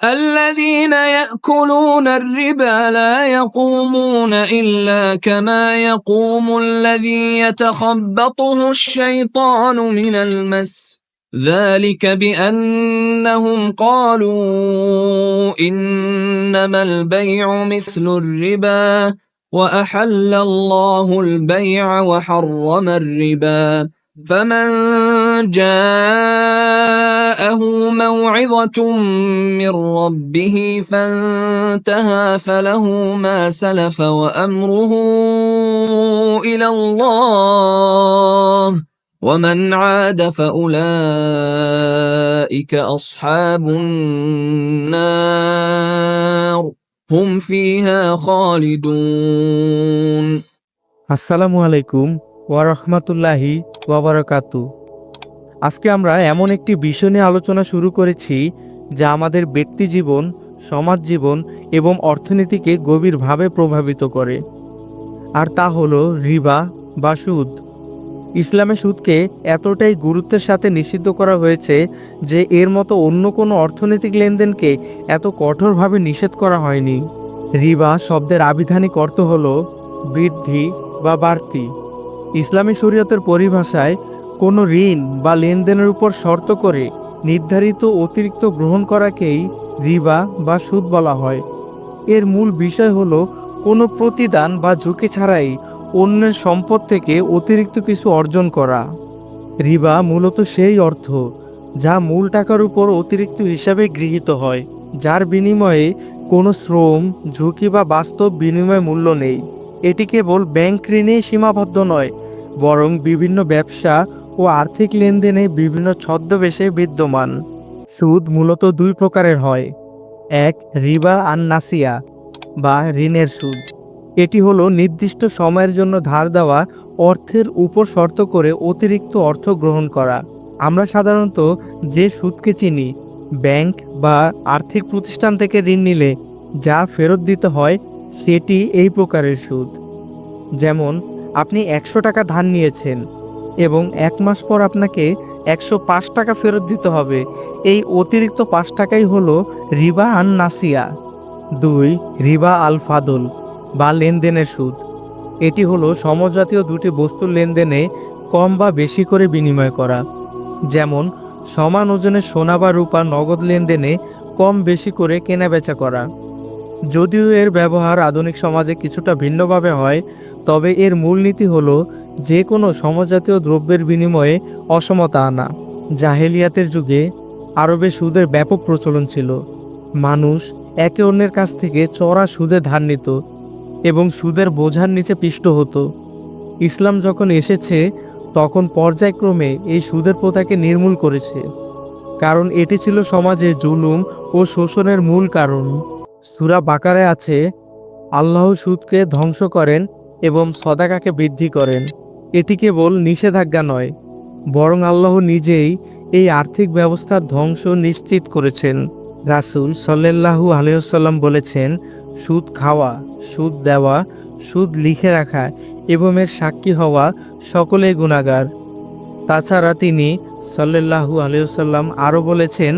الذين يأكلون الربا لا يقومون إلا كما يقوم الذي يتخبطه الشيطان من المس ذلك بأنهم قالوا إنما البيع مثل الربا وأحل الله البيع وحرم الربا فمن جاءه موعظة من ربه فانتهى فله ما سلف وأمره إلى الله ومن عاد فأولئك أصحاب النار هم فيها خالدون. আসসালামু আলাইকুম ওয়া রাহমাতুল্লাহি ওয়া বারাকাতুহু। আজকে আমরা এমন একটি বিষয় নিয়ে আলোচনা শুরু করেছি যা আমাদের ব্যক্তি জীবন, সমাজ জীবন এবং অর্থনীতিকে গভীরভাবে প্রভাবিত করে, আর তা হলো রিবা বা সুদ। ইসলামে সুদকে এতটাই গুরুত্বের সাথে নিষিদ্ধ করা হয়েছে যে এর মতো অন্য কোনো অর্থনৈতিক লেনদেনকে এত কঠোরভাবে নিষেধ করা হয়নি। রিবা শব্দের আবিধানিক অর্থ হলো বৃদ্ধি বা বাড়তি। ইসলামী শরীয়তের পরিভাষায় কোনো ঋণ বা লেনদেনের উপর শর্ত করে নির্ধারিত অতিরিক্ত গ্রহণ করাকেই রিবা বা সুদ বলা হয়। এর মূল বিষয় হলো কোনো প্রতিদান বা ঝুঁকি ছাড়াই অন্যের সম্পদ থেকে অতিরিক্ত কিছু অর্জন করা। রিবা মূলত সেই অর্থ যা মূল টাকার উপর অতিরিক্ত হিসাবে গৃহীত হয়, যার বিনিময়ে কোনো শ্রম, ঝুঁকি বা বাস্তব বিনিময় মূল্য নেই। এটি কেবল ব্যাংক ঋণেই সীমাবদ্ধ নয়, বরং বিভিন্ন ব্যবসা ও আর্থিক লেনদেনে বিভিন্ন ছদ্মবেশে বিদ্যমান। সুদ মূলত দুই প্রকারের হয়। এক, রিবা আন নাসিয়া বা ঋণের সুদ। এটি হলো নির্দিষ্ট সময়ের জন্য ধার দেওয়া অর্থের উপর শর্ত করে অতিরিক্ত অর্থ গ্রহণ করা। আমরা সাধারণত যে সুদকে চিনি, ব্যাংক বা আর্থিক প্রতিষ্ঠান থেকে ঋণ নিলে যা ফেরত দিতে হয় সেটি এই প্রকারের সুদ। যেমন আপনি 100 টাকা ধার নিয়েছেন এবং 1 মাস পর আপনাকে 105 টাকা ফেরত দিতে হবে। এই অতিরিক্ত 5 টাকাই হলো রিবা আন নাসিয়া। 2, রিবা আল ফাদল বা লেনদেনের সুদ। এটি হলো সমজাতীয় দুটি বস্তুর লেনদেনে কম বা বেশি করে বিনিময় করা। যেমন সমান ওজনের সোনা বা রূপা নগদ লেনদেনে কম বেশি করে কেনাবেচা করা। যদিও এর ব্যবহার আধুনিক সমাজে কিছুটা ভিন্নভাবে হয়, তবে এর মূলনীতি হলো যে কোনো সমজাতীয় দ্রব্যের বিনিময়ে অসমতা আনা। জাহেলিয়াতের যুগে আরবে সুদের ব্যাপক প্রচলন ছিল। মানুষ একে অন্যের কাছ থেকে চড়া সুদে ধার নিত এবং সুদের বোঝার নিচে পিষ্ট হতো। ইসলাম যখন এসেছে তখন পর্যায়ক্রমে এই সুদের প্রথাকে নির্মূল করেছে, কারণ এটি ছিল সমাজে জুলুম ও শোষণের মূল কারণ। সূরা বাকারায় আছে, আল্লাহ সুদকে ধ্বংস করেন এবং সদাকাকে বৃদ্ধি করেন। এটি কেবল নিষেধাজ্ঞা নয়, বরং আল্লাহ নিজেই এই আর্থিক ব্যবস্থার ধ্বংস নিশ্চিত করেছেন। রাসূল সাল্লাল্লাহু আলাইহি ওয়াসাল্লাম বলেছেন, সুদ খাওয়া, সুদ দেওয়া, সুদ লিখে রাখা এবং এর সাক্ষী হওয়া সকলেই গুনাহগার। তাছাড়া তিনি সাল্লাল্লাহু আলাইহি ওয়াসাল্লাম আরও বলেছেন,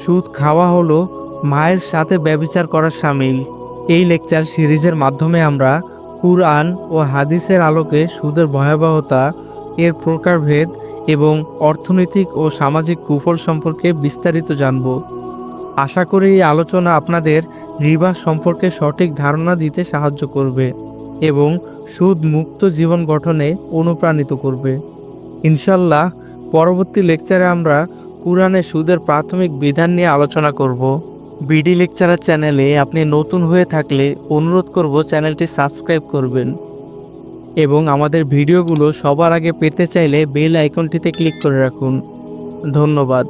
সুদ খাওয়া হলো মায়ের সাথে ব্যভিচার করার শামিল। এই লেকচার সিরিজের মাধ্যমে আমরা কুরআন ও হাদিসের আলোকে সুদের ভয়াবহতা, এর প্রকারভেদ এবং অর্থনৈতিক ও সামাজিক কুফল সম্পর্কে বিস্তারিত জানব। আশা করি এই আলোচনা আপনাদের রিবা সম্পর্কে সঠিক ধারণা দিতে সাহায্য করবে এবং সুদ মুক্ত জীবন গঠনে অনুপ্রাণিত করবে। ইনশাল্লাহ পরবর্তী লেকচারে আমরা কুরআনে সুদের প্রাথমিক বিধান নিয়ে আলোচনা করব। বিডি লেকচারার চ্যানেলে আপনি নতুন হয়ে থাকলে অনুরোধ করব চ্যানেলটি সাবস্ক্রাইব করবেন এবং আমাদের ভিডিওগুলো সবার আগে পেতে চাইলে বেল আইকনটিতে ক্লিক করে রাখুন। ধন্যবাদ।